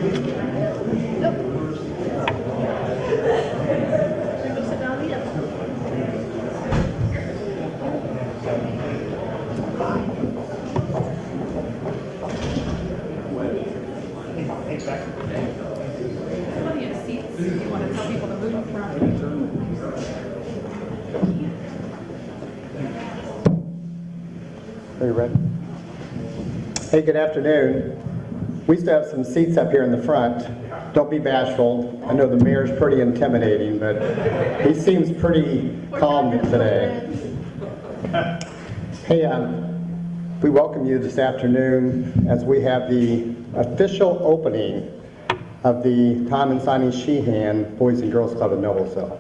Are you ready? Hey, good afternoon. We still have some seats up here in the front. Don't be bashful. I know the mayor's pretty intimidating, but he seems pretty calm today. Hey, we welcome you this afternoon as we have the official opening of the Tom and Sonny Sheehan Boys and Girls Club of Noblesville.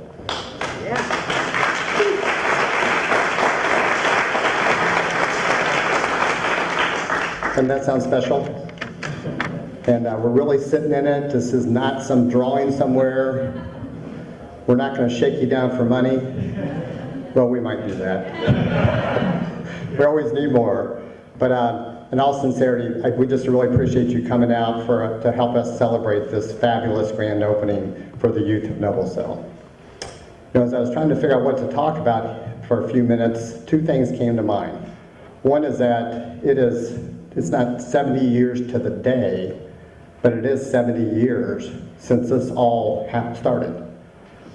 Doesn't that sound special? And we're really sitting in it. This is not some drawing somewhere. We're not going to shake you down for money. Well, we might do that. We always need more. But in all sincerity, we just really appreciate you coming out to help us celebrate this fabulous grand opening for the youth of Noblesville. You know, as I was trying to figure out what to talk about for a few minutes, two things came to mind. One is that it's not 70 years to the day, but it is 70 years since this all started.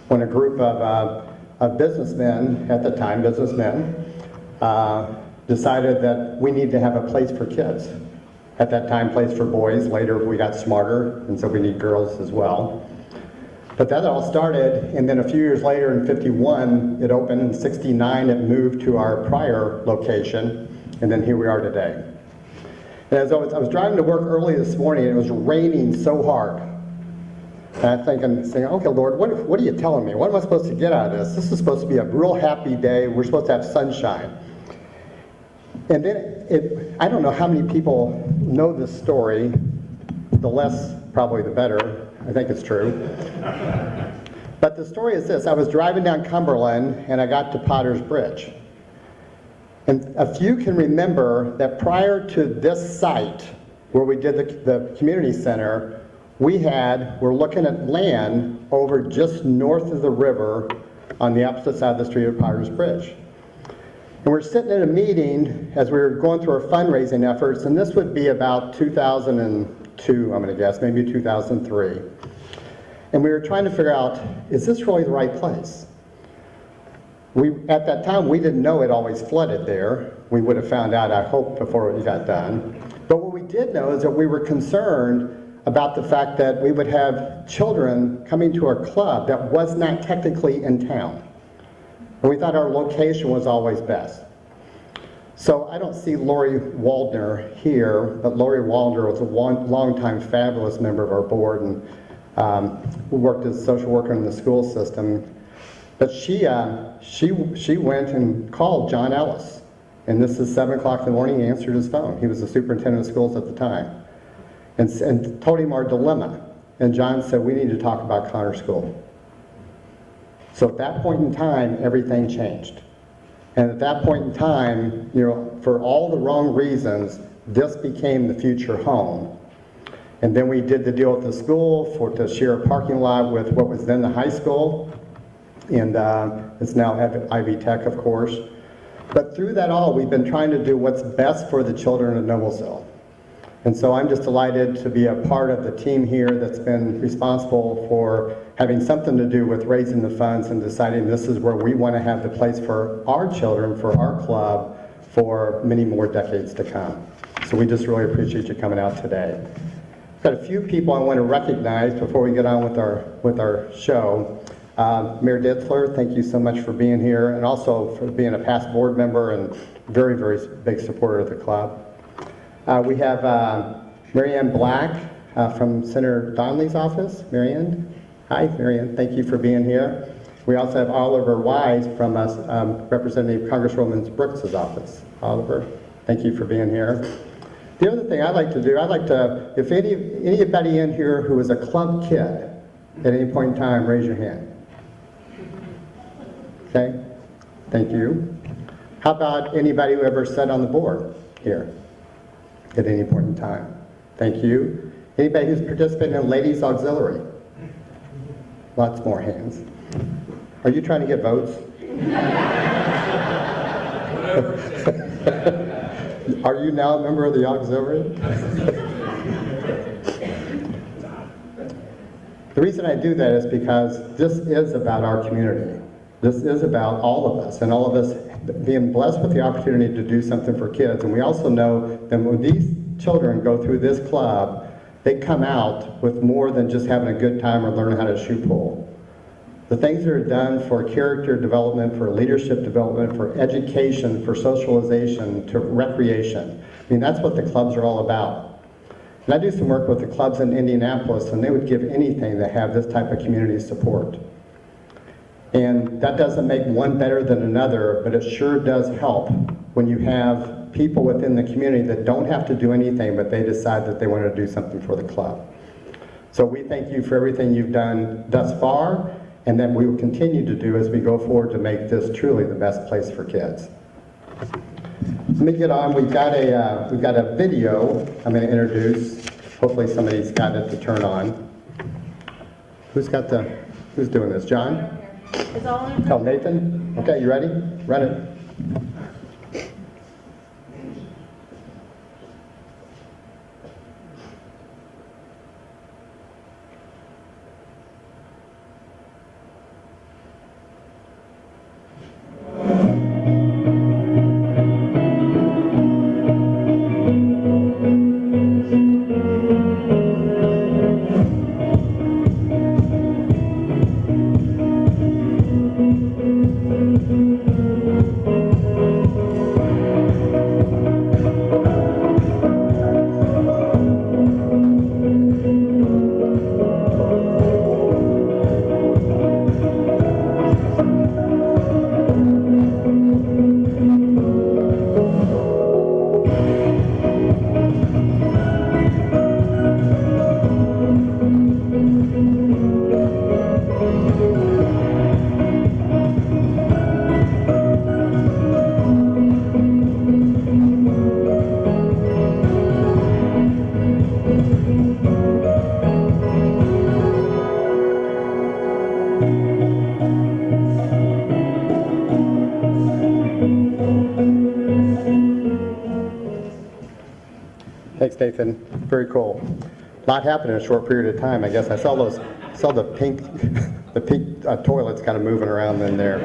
When a group of businessmen, at the time, decided that we need to have a place for kids. At that time, place for boys. Later, we got smarter, and so we need girls as well. But that all started, and then a few years later, in '51, it opened. In '69, it moved to our prior location, and then here we are today. And as I was driving to work early this morning, it was raining so hard. And I'm saying, okay, Lord, what are you telling me? What am I supposed to get out of this? This is supposed to be a real happy day. We're supposed to have sunshine. And then, I don't know how many people know this story. The less, probably the better. I think it's true. But the story is this. I was driving down Cumberland, and I got to Potter's Bridge. And a few can remember that prior to this site, where we did the community center, we're looking at land over just north of the river on the opposite side of the street of Potter's Bridge. And we're sitting in a meeting as we were going through our fundraising efforts, and this would be about 2002, I'm going to guess, maybe 2003. And we were trying to figure out, is this really the right place? At that time, we didn't know it always flooded there. We would have found out, I hope, before it got done. But what we did know is that we were concerned about the fact that we would have children coming to our club that was not technically in town. And we thought our location was always best. So I don't see Lori Waldner here, but Lori Waldner was a long-time fabulous member of our board and who worked as a social worker in the school system. But she went and called John Ellis, and this is 7 o'clock in the morning. He answered his phone. He was the superintendent of schools at the time, and told him our dilemma. And John said, we need to talk about Connor School. So at that point in time, everything changed. And at that point in time, you know, for all the wrong reasons, this became the future home. And then we did the deal with the school to share a parking lot with what was then the high school. And it's now Ivy Tech, of course. But through that all, we've been trying to do what's best for the children of Noblesville. And so I'm just delighted to be a part of the team here that's been responsible for having something to do with raising the funds and deciding this is where we want to have the place for our children, for our club, for many more decades to come. So we just really appreciate you coming out today. I've got a few people I want to recognize before we get on with our show. Mayor Ditzler, thank you so much for being here, and also for being a past board member and very, very big supporter of the club. We have Marianne Black from Senator Donnelly's office. Marianne, hi, Marianne, thank you for being here. We also have Oliver Wise from Representative Congresswoman Brooks' office. Oliver, thank you for being here. The other thing I'd like to do, if anybody in here who was a club kid at any point in time, raise your hand. Okay, thank you. How about anybody who ever sat on the board here at any point in time? Thank you. Anybody who's participating in Ladies Auxiliary? Lots more hands. Are you trying to get votes? Are you now a member of the auxiliary? The reason I do that is because this is about our community. This is about all of us, and all of us being blessed with the opportunity to do something for kids. And we also know that when these children go through this club, they come out with more than just having a good time or learning how to shoot pool. The things that are done for character development, for leadership development, for education, for socialization, to recreation. I mean, that's what the clubs are all about. And I do some work with the clubs in Indianapolis, and they would give anything to have this type of community support. And that doesn't make one better than another, but it sure does help when you have people within the community that don't have to do anything, but they decide that they want to do something for the club. So we thank you for everything you've done thus far, and that we will continue to do as we go forward to make this truly the best place for kids. Let me get on. We've got a video I'm going to introduce. Hopefully somebody's got it to turn on. Who's doing this? John? It's all in. Oh, Nathan? Okay, you ready? Run it. Thanks, Nathan. Very cool. A lot happened in a short period of time. I guess I saw the pink toilets kind of moving around in there.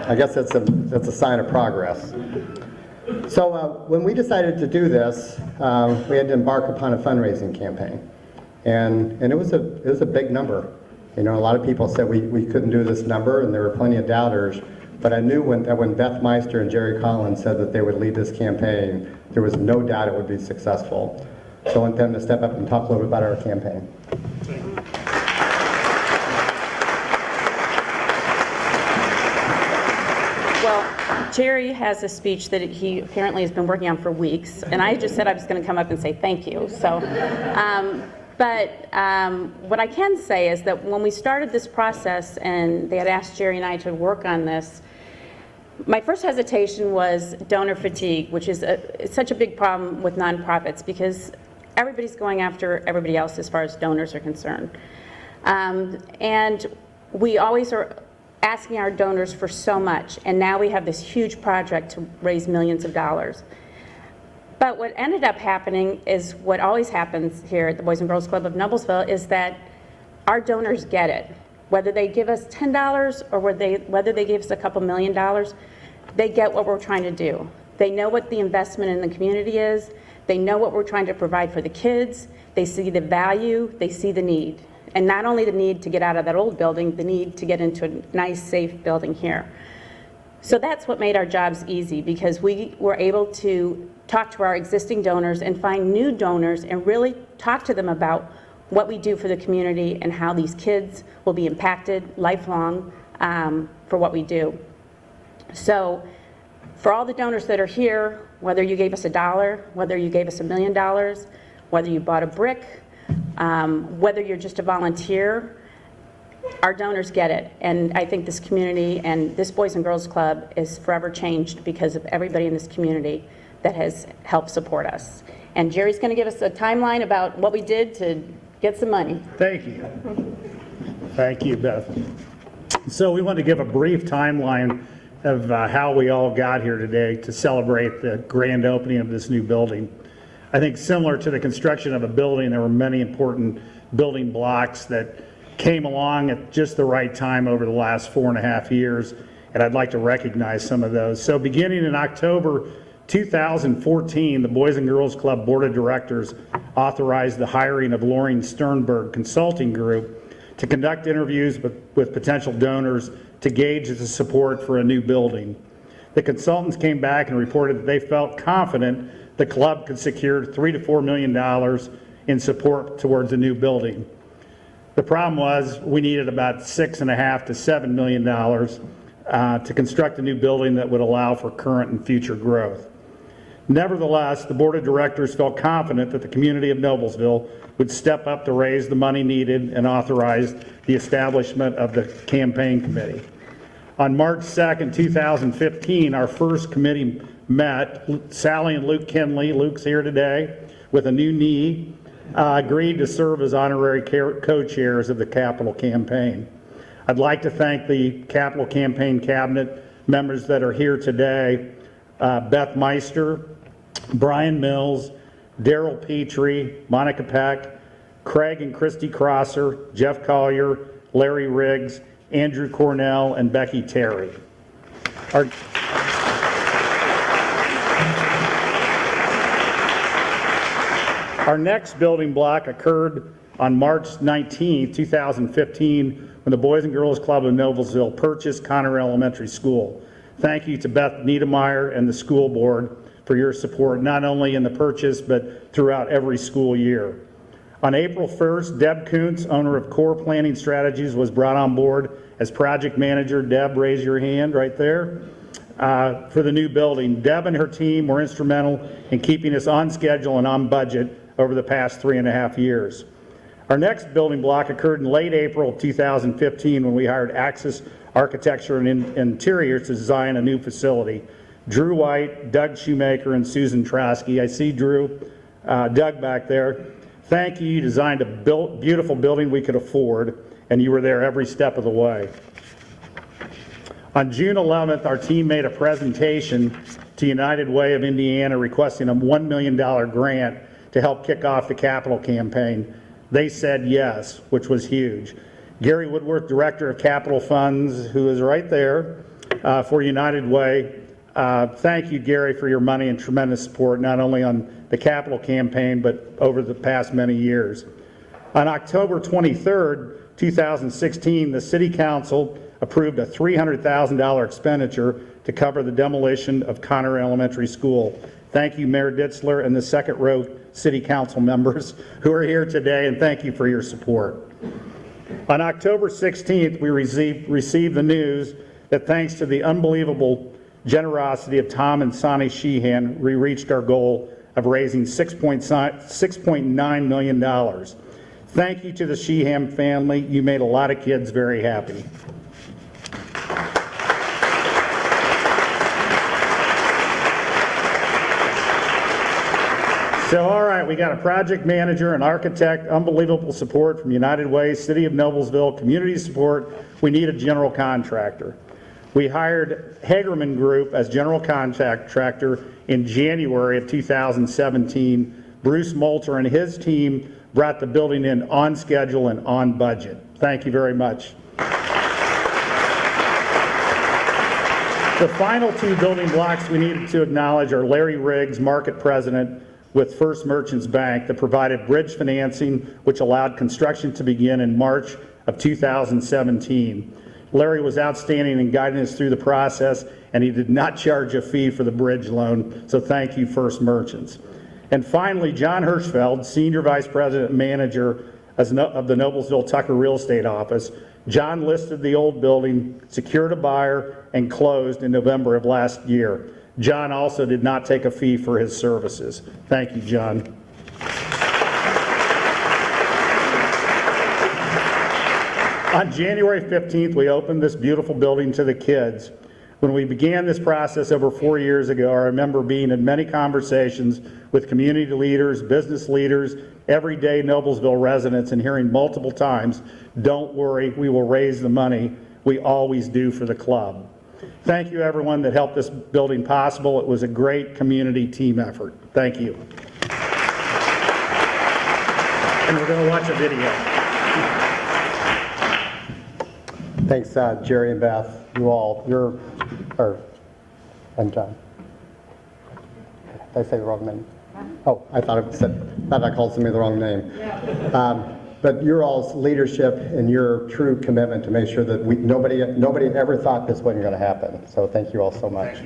I guess that's a sign of progress. So when we decided to do this, we had to embark upon a fundraising campaign, and it was a big number. You know, a lot of people said we couldn't do this number, and there were plenty of doubters. But I knew when Beth Meister and Jerry Collins said that they would lead this campaign, there was no doubt it would be successful. So I want them to step up and talk a little bit about our campaign. Well, Jerry has a speech that he apparently has been working on for weeks, and I just said I was going to come up and say thank you. So, what I can say is that when we started this process and they had asked Jerry and I to work on this, my first hesitation was donor fatigue, which is it's such a big problem with nonprofits because everybody's going after everybody else as far as donors are concerned. And we always are asking our donors for so much, and now we have this huge project to raise millions of dollars. But what ended up happening is what always happens here at the Boys and Girls Club of Noblesville is that our donors get it. Whether they give us $10 or whether they give us a couple $1 million, they get what we're trying to do. They know what the investment in the community is. They know what we're trying to provide for the kids. They see the value. They see the need. And not only the need to get out of that old building, the need to get into a nice, safe building here. So that's what made our jobs easy, because we were able to talk to our existing donors and find new donors and really talk to them about what we do for the community and how these kids will be impacted lifelong for what we do. So for all the donors that are here, whether you gave us $1, whether you gave us $1 million, whether you bought a brick, whether you're just a volunteer, our donors get it. And I think this community and this Boys and Girls Club is forever changed because of everybody in this community that has helped support us. And Jerry's going to give us a timeline about what we did to get some money. Thank you. Thank you, Beth. So we want to give a brief timeline of how we all got here today to celebrate the grand opening of this new building. I think similar to the construction of a building, there were many important building blocks that came along at just the right time over the last 4.5 years, and I'd like to recognize some of those. So beginning in October 2014, the Boys and Girls Club Board of Directors authorized the hiring of Loring Sternberg Consulting Group to conduct interviews with potential donors to gauge the support for a new building. The consultants came back and reported that they felt confident the club could secure $3 to $4 million in support towards a new building. The problem was we needed about $6.5 to $7 million to construct a new building that would allow for current and future growth. Nevertheless, the board of directors felt confident that the community of Noblesville would step up to raise the money needed and authorize the establishment of the campaign committee. On March 2nd, 2015, our first committee met. Sally and Luke Kinley, Luke's here today with a new knee, agreed to serve as honorary co-chairs of the capital campaign. I'd like to thank the capital campaign cabinet members that are here today, Beth Meister, Brian Mills, Daryl Petrie, Monica Peck, Craig and Christy Crosser, Jeff Collier, Larry Riggs, Andrew Cornell, and Becky Terry. Our next building block occurred on March 19, 2015, when the Boys and Girls Club of Noblesville purchased Conner Elementary School. Thank you to Beth Niedermeyer and the school board for your support, not only in the purchase, but throughout every school year. On April 1st, Deb Kuntz, owner of Core Planning Strategies, was brought on board as project manager. Deb, raise your hand right there. For the new building. Deb and her team were instrumental in keeping us on schedule and on budget over the past 3.5 years. Our next building block occurred in late April 2015 when we hired Axis Architecture and Interiors to design a new facility. Drew White, Doug Shoemaker, and Susan Trosky. I see Doug back there. Thank you. You designed a beautiful building we could afford, and you were there every step of the way. On June 11th, our team made a presentation to United Way of Indiana requesting a $1 million grant to help kick off the capital campaign. They said yes, which was huge. Gary Woodworth, Director of Capital Funds, who is right there for United Way. Thank you, Gary, for your money and tremendous support, not only on the capital campaign, but over the past many years. On October 23rd, 2016, the City Council approved a $300,000 expenditure to cover the demolition of Conner Elementary School. Thank you, Mayor Ditzler and the second row City Council members who are here today, and thank you for your support. On October 16th, we received the news that thanks to the unbelievable generosity of Tom and Sonny Sheehan, we reached our goal of raising $6.9 million. Thank you to the Sheehan family. You made a lot of kids very happy. So, all right, we got a project manager, an architect, unbelievable support from United Way, City of Noblesville, community support. We need a general contractor. We hired Hagerman Group as general contractor in January of 2017. Bruce Moulter and his team brought the building in on schedule and on budget. Thank you very much. The final two building blocks we needed to acknowledge are Larry Riggs, market president with First Merchants Bank, that provided bridge financing, which allowed construction to begin in March of 2017. Larry was outstanding in guiding us through the process, and he did not charge a fee for the bridge loan, so thank you, First Merchants. And finally, John Hirschfeld, Senior Vice President and Manager of the Noblesville Tucker Real Estate Office. John listed the old building, secured a buyer, and closed in November of last year. John also did not take a fee for his services. Thank you, John. On January 15th, we opened this beautiful building to the kids. When we began this process over 4 years ago, I remember being in many conversations with community leaders, business leaders, everyday Noblesville residents, and hearing multiple times, "Don't worry, we will raise the money. We always do for the club." Thank you, everyone that helped this building possible. It was a great community team effort. Thank you. And we're going to watch a video. Thanks, Jerry and Beth. And John. Did I say the wrong name? Oh, I thought I called somebody the wrong name. But your all's leadership and your true commitment to make sure that nobody ever thought this wasn't going to happen. So thank you all so much.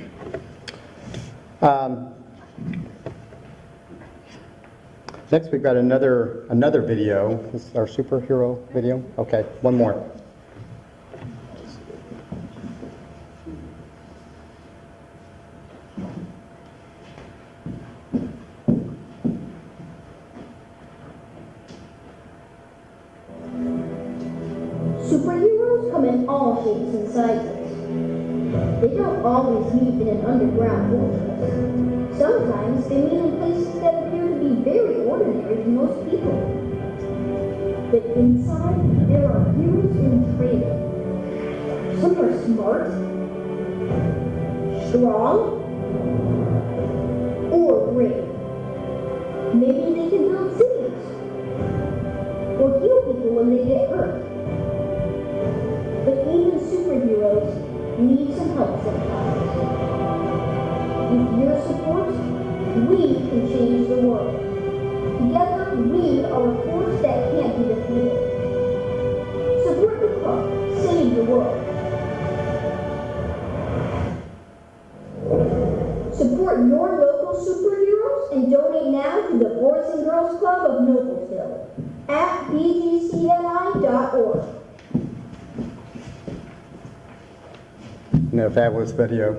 Next, we've got another video. This is our superhero video. Okay, one more. Superheroes come in all shapes and sizes. They don't always meet in an underground fortress. Sometimes they meet in places that appear to be very ordinary to most people. But inside, there are heroes in training. Some are smart, strong, or brave. Maybe they can build cities, or heal people when they get hurt. But even superheroes need some help sometimes. With your support, we can change the world. Together, we are a force that can't be defeated. Support the club. Save the world. Support your local superheroes and donate now to the Boys and Girls Club of Noblesville at bgcni.org. A fabulous video.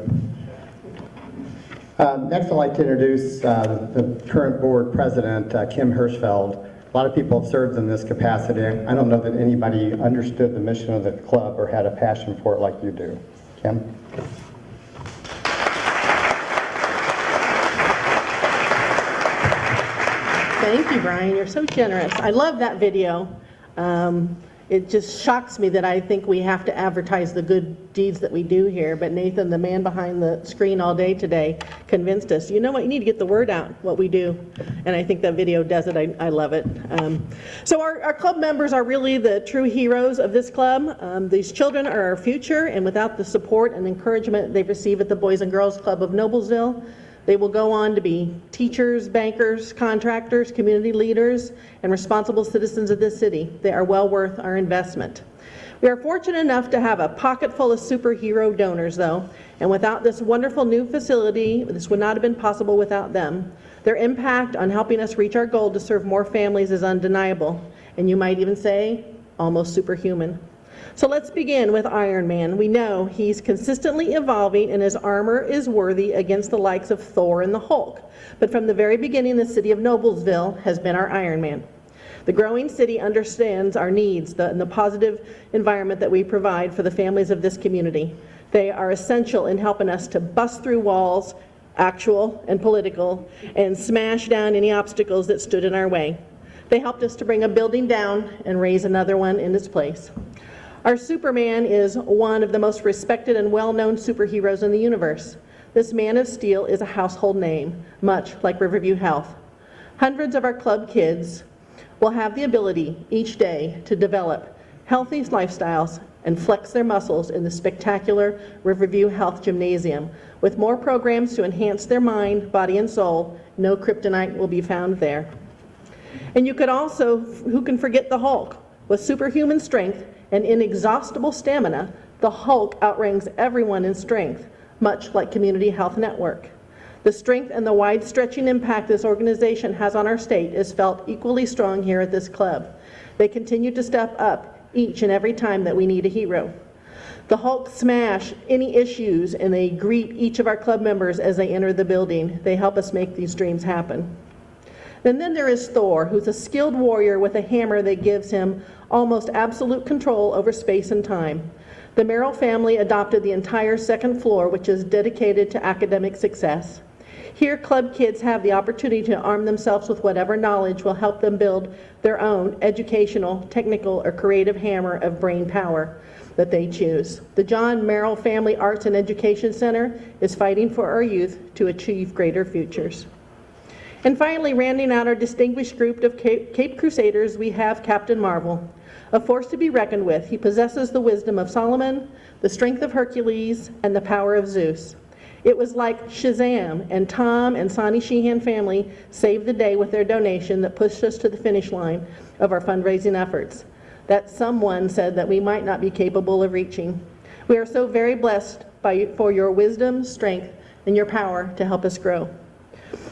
Next, I'd like to introduce the current board president, Kim Hirschfeld. A lot of people have served in this capacity. I don't know that anybody understood the mission of the club or had a passion for it like you do. Kim? Thank you, Brian. You're so generous. I love that video. It just shocks me that I think we have to advertise the good deeds that we do here. But Nathan, the man behind the screen all day today, convinced us, you know what, you need to get the word out, what we do. And I think that video does it. I love it. So our club members are really the true heroes of this club. These children are our future, and without the support and encouragement they receive at the Boys and Girls Club of Noblesville, they will go on to be teachers, bankers, contractors, community leaders, and responsible citizens of this city. They are well worth our investment. We are fortunate enough to have a pocket full of superhero donors, though, and without this wonderful new facility, this would not have been possible without them. Their impact on helping us reach our goal to serve more families is undeniable, and you might even say, almost superhuman. So let's begin with Iron Man. We know he's consistently evolving and his armor is worthy against the likes of Thor and the Hulk. But from the very beginning, the city of Noblesville has been our Iron Man. The growing city understands our needs and the positive environment that we provide for the families of this community. They are essential in helping us to bust through walls, actual and political, and smash down any obstacles that stood in our way. They helped us to bring a building down and raise another one in its place. Our Superman is one of the most respected and well-known superheroes in the universe. This Man of Steel is a household name, much like Riverview Health. Hundreds of our club kids will have the ability each day to develop healthy lifestyles and flex their muscles in the spectacular Riverview Health Gymnasium. With more programs to enhance their mind, body, and soul, no kryptonite will be found there. And you could also, who can forget the Hulk? With superhuman strength and inexhaustible stamina, the Hulk outranks everyone in strength, much like Community Health Network. The strength and the wide-stretching impact this organization has on our state is felt equally strong here at this club. They continue to step up each and every time that we need a hero. The Hulk smash any issues and they greet each of our club members as they enter the building. They help us make these dreams happen. And then there is Thor, who's a skilled warrior with a hammer that gives him almost absolute control over space and time. The Merrill family adopted the entire second floor, which is dedicated to academic success. Here, club kids have the opportunity to arm themselves with whatever knowledge will help them build their own educational, technical, or creative hammer of brain power that they choose. The John Merrill Family Arts and Education Center is fighting for our youth to achieve greater futures. And finally, rounding out our distinguished group of Cape Crusaders, we have Captain Marvel, a force to be reckoned with. He possesses the wisdom of Solomon, the strength of Hercules, and the power of Zeus. It was like Shazam, and Tom and Sonny Sheehan family saved the day with their donation that pushed us to the finish line of our fundraising efforts that someone said that we might not be capable of reaching. We are so very blessed for your wisdom, strength, and your power to help us grow.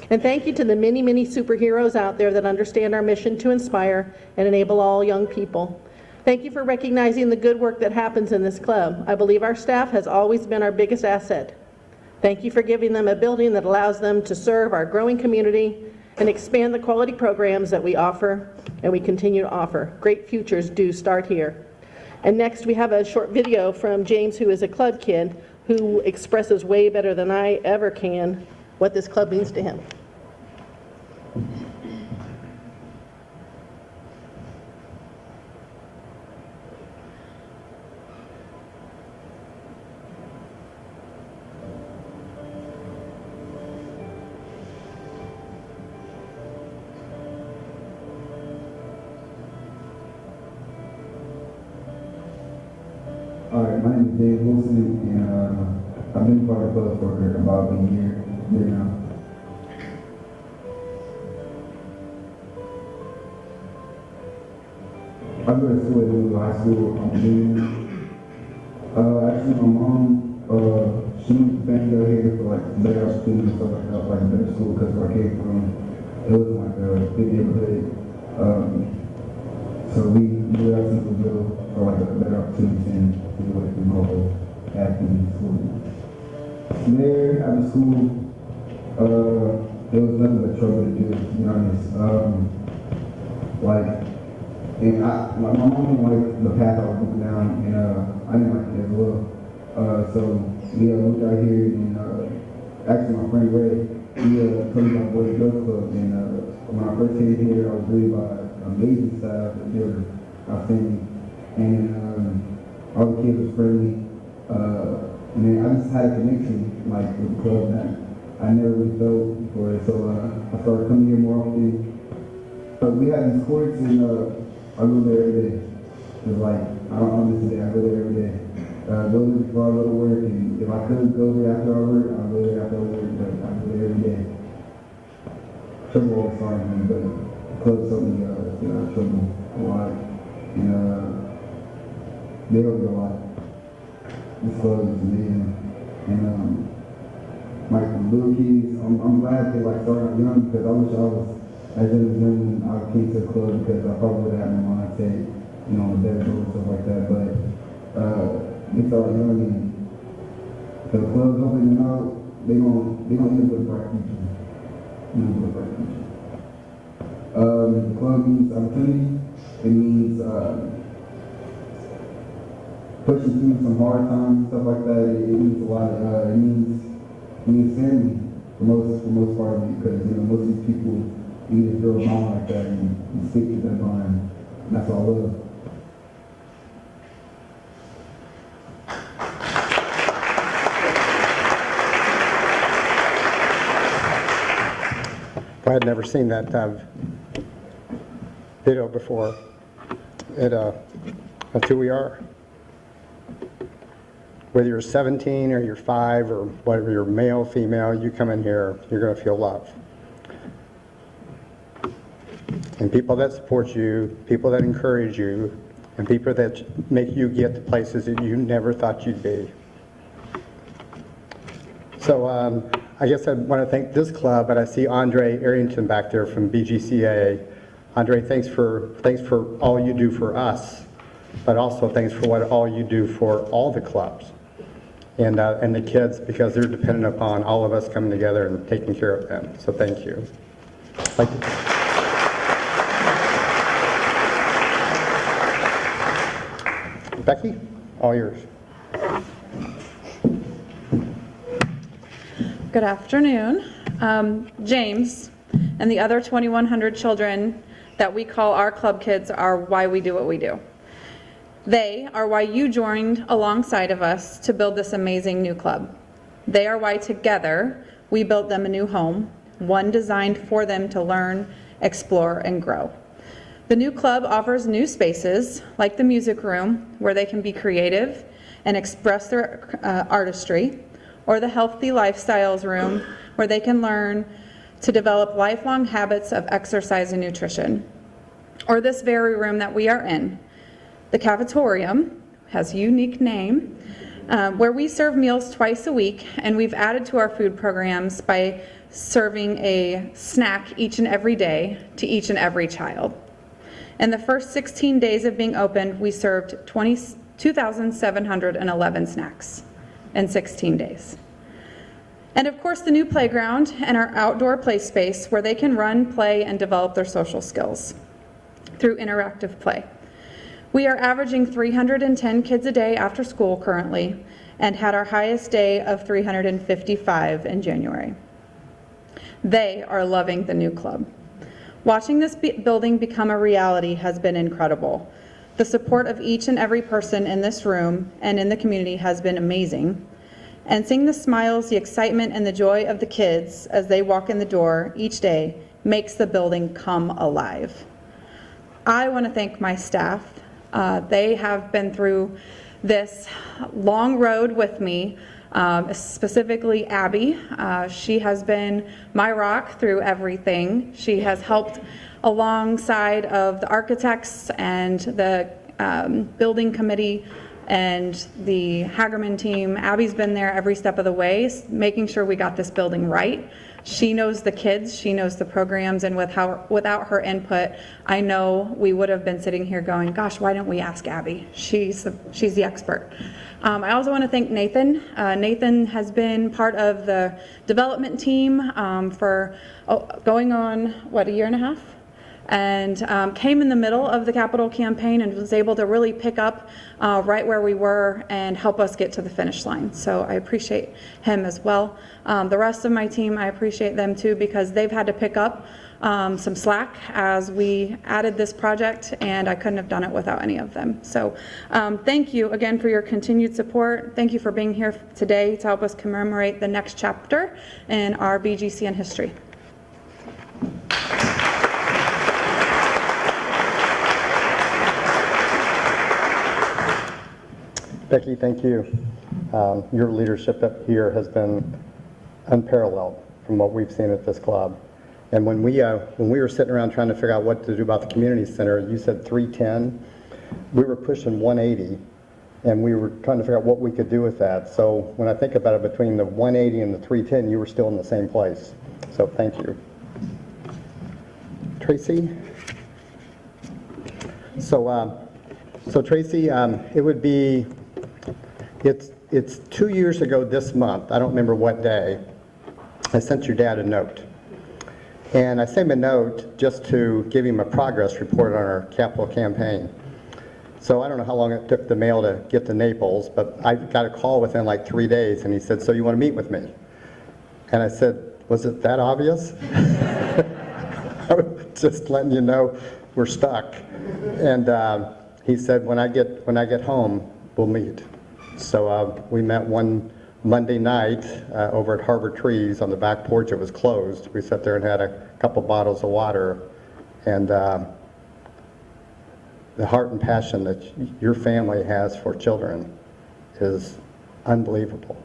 And thank you to the many, many superheroes out there that understand our mission to inspire and enable all young people. Thank you for recognizing the good work that happens in this club. I believe our staff has always been our biggest asset. Thank you for giving them a building that allows them to serve our growing community and expand the quality programs that we offer and we continue to offer. Great futures do start here. And next we have a short video from James, who is a club kid, who expresses way better than I ever can what this club means to him. Alright, my name is Dave Wilson, and I've been part of the club for about a year now. I go to school at Noblesville High School. I'm a junior. Actually, my mom, she moved the family out here for like better opportunities and stuff like that, like better school because where I came from, it wasn't like a big neighborhood. So we moved out to Noblesville for like a better opportunity and to do like the local activity school. From there, after school, there was nothing but trouble to do, to be honest. And my mom didn't like the path I was moving down, and I didn't like it as well. So we moved out here, and actually my friend Ray, he told me about Boys and Girls Club, and when I first came here, I was really by amazing staff, and they were outstanding, and all the kids were friendly, and then I just had a connection like with the club that I never really felt before, so I started coming here more often. But we had these courts, and I go there every day. It's like, I don't miss a day, I go there every day. Go there before I go to work, and if I could go there after I work, I'll go there after I work, but I go there every day. Trouble all the time, man, but the club helped me get out of trouble a lot, and they helped me a lot. This club is amazing, and like the little kids, I'm glad they like started out young, because I wish I was as young as them when I came to the club, because I probably would have had my mindset, you know, better and stuff like that. But they started young, and the club's helping them out. They gonna end up with a bright future. The club means opportunity. It means pushing through some hard times, stuff like that. It means a lot. It means family for most part of it, because you know most of these people. You just build a bond like that and stick to that bond. And that's all love. I had never seen that video before. That's who we are. Whether you're 17 or you're 5 or whatever, you're male, female, you come in here, you're going to feel love. And people that support you, people that encourage you, and people that make you get to places that you never thought you'd be. So I guess I want to thank this club, but I see Andre Arrington back there from BGCA. Andre, thanks for all you do for us, but also thanks for all you do for all the clubs and the kids, because they're dependent upon all of us coming together and taking care of them. So thank you. Becky, all yours. Good afternoon. James and the other 2,100 children that we call our club kids are why we do what we do. They are why you joined alongside of us to build this amazing new club. They are why together we built them a new home, one designed for them to learn, explore, and grow. The new club offers new spaces, like the music room, where they can be creative and express their artistry, or the healthy lifestyles room, where they can learn to develop lifelong habits of exercise and nutrition, or this very room that we are in. The cafetorium has a unique name, where we serve meals twice a week, and we've added to our food programs by serving a snack each and every day to each and every child. In the first 16 days of being opened, we served 2,711 snacks in 16 days. And of course, the new playground and our outdoor play space where they can run, play, and develop their social skills through interactive play. We are averaging 310 kids a day after school currently, and had our highest day of 355 in January. They are loving the new club. Watching this building become a reality has been incredible. The support of each and every person in this room and in the community has been amazing. And seeing the smiles, the excitement, and the joy of the kids as they walk in the door each day makes the building come alive. I want to thank my staff. They have been through this long road with me, specifically Abby. She has been my rock through everything. She has helped alongside of the architects and the building committee and the Hagerman team. Abby's been there every step of the way, making sure we got this building right. She knows the kids, she knows the programs, and without her input, I know we would have been sitting here going, gosh, why don't we ask Abby? She's the expert. I also want to thank Nathan. Nathan has been part of the development team for going on, what, a year and a half? And came in the middle of the capital campaign and was able to really pick up right where we were and help us get to the finish line. So I appreciate him as well. The rest of my team, I appreciate them too, because they've had to pick up some slack as we added this project, and I couldn't have done it without any of them. So thank you again for your continued support. Thank you for being here today to help us commemorate the next chapter in our BGCN history. Becky, thank you. Your leadership up here has been unparalleled from what we've seen at this club. And when we were sitting around trying to figure out what to do about the community center, you said 310. We were pushing 180, and we were trying to figure out what we could do with that. So when I think about it, between the 180 and the 310, you were still in the same place. So thank you. Tracy? So Tracy, it would be, it's 2 years ago this month, I don't remember what day, I sent your dad a note. And I sent him a note just to give him a progress report on our capital campaign. So I don't know how long it took the mail to get to Naples, but I got a call within like 3 days, and he said, so you want to meet with me? And I said, was it that obvious? I was just letting you know we're stuck. And he said, when I get home, we'll meet. So we met one Monday night over at Harbor Trees on the back porch. It was closed. We sat there and had a couple bottles of water, and the heart and passion that your family has for children is unbelievable.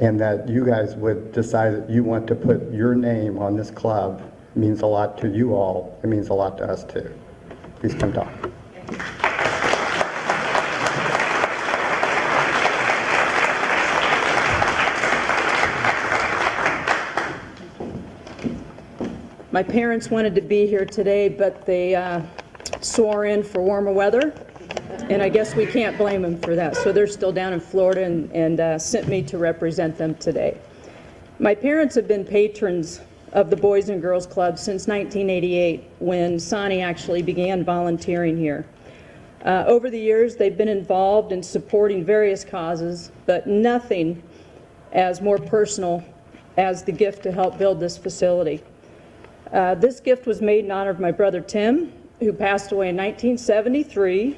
And that you guys would decide that you want to put your name on this club means a lot to you all. It means a lot to us too. Please come talk. My parents wanted to be here today, but they swore in for warmer weather, and I guess we can't blame them for that. So they're still down in Florida and sent me to represent them today. My parents have been patrons of the Boys and Girls Club since 1988, when Sonny actually began volunteering here. Over the years, they've been involved in supporting various causes, but nothing as more personal as the gift to help build this facility. This gift was made in honor of my brother Tim, who passed away in 1973,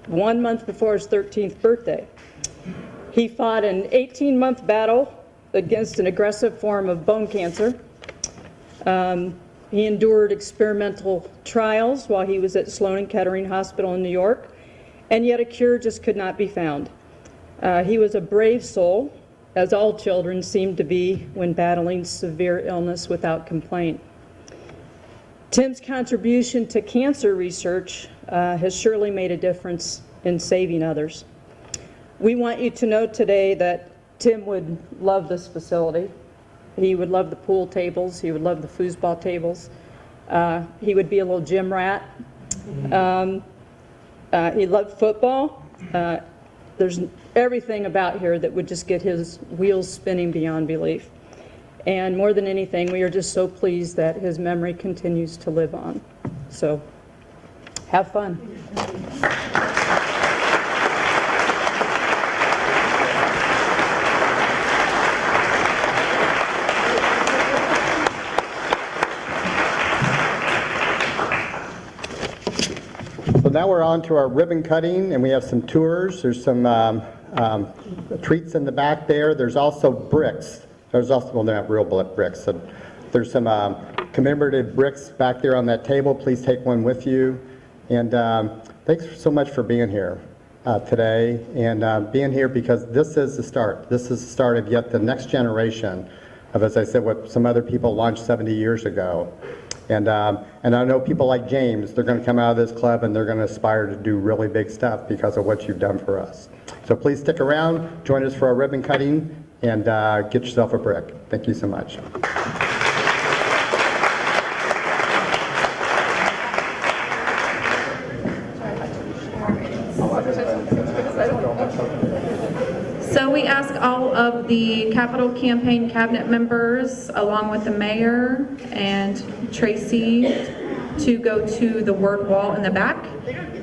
1 month before his 13th birthday. He fought an 18-month battle against an aggressive form of bone cancer. He endured experimental trials while he was at Sloan & Kettering Hospital in New York, and yet a cure just could not be found. He was a brave soul, as all children seem to be when battling severe illness without complaint. Tim's contribution to cancer research has surely made a difference in saving others. We want you to know today that Tim would love this facility. He would love the pool tables. He would love the foosball tables. He would be a little gym rat. He loved football. There's everything about here that would just get his wheels spinning beyond belief. And more than anything, we are just so pleased that his memory continues to live on. So, have fun. So now we're on to our ribbon cutting, and we have some tours. There's some treats in the back there. There's also bricks. There's also, well, they're not real bricks. So there's some commemorative bricks back there on that table. Please take one with you. And thanks so much for being here today, and being here because this is the start. This is the start of yet the next generation of, as I said, what some other people launched 70 years ago. And I know people like James, they're going to come out of this club and they're going to aspire to do really big stuff because of what you've done for us. So please stick around, join us for our ribbon cutting, and get yourself a brick. Thank you so much. So we ask all of the Capital Campaign cabinet members, along with the mayor and Tracy, to go to the word wall in the back.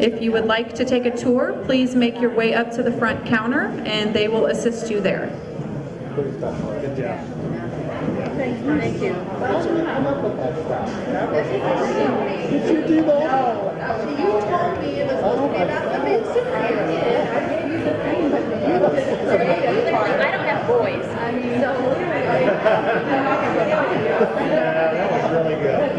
If you would like to take a tour, please make your way up to the front counter and they will assist you there. Good job. Thank you. Did you do that? You told me it was supposed to be about the big superhero. I don't have boys. That was really good.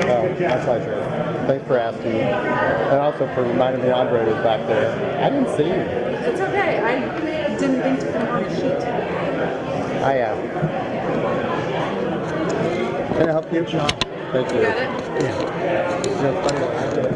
Oh, my pleasure. Thanks for asking. And also for reminding me Andre was back there. I didn't see you. It's okay. I didn't think to put them on the sheet. I am. Can I help you? Thank you. Got it? Yeah. You know, it's funny what I did.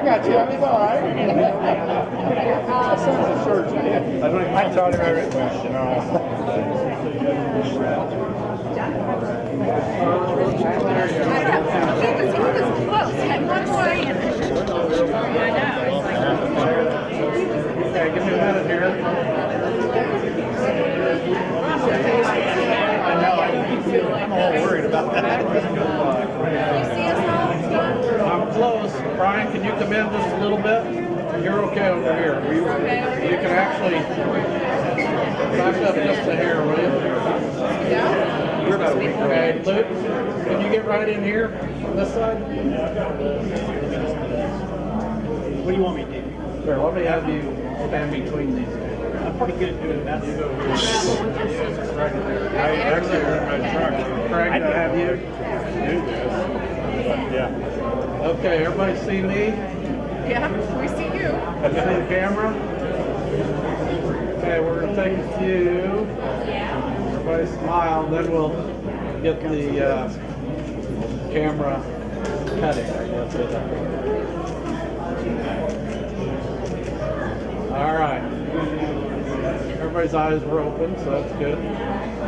got you. It's all right. I taught him everything. Okay, give me a minute here. I know, I'm a little worried about that. I'm close. Brian, can you come in just a little bit? You're okay over here. You can actually back up just a hair, will you? Yeah. Okay, Luke, can you get right in here on this side? What do you want me to do? Here, let me have you stand between these two. I'm pretty good at doing that. You go here. Right there. I actually heard my truck. Craig, I have you do this. Yeah. Okay, everybody see me? Yeah, we see you. See the camera? Okay, we're going to take a few. Everybody smile, then we'll get the camera cutting. All right. Everybody's eyes were open, so that's good.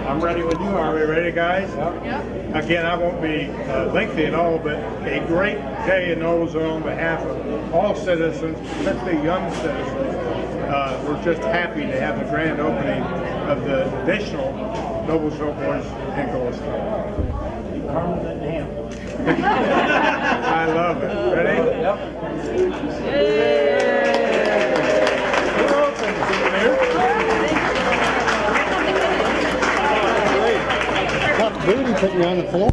I'm ready when you are. Are we ready, guys? Yep. Again, I won't be lengthy at all, but a great day in Noblesville on behalf of all citizens, especially young citizens. We're just happy to have the grand opening of the additional Noblesville Boys and Girls Club. I love it. Ready? Yep. Tough booty putting you on the floor.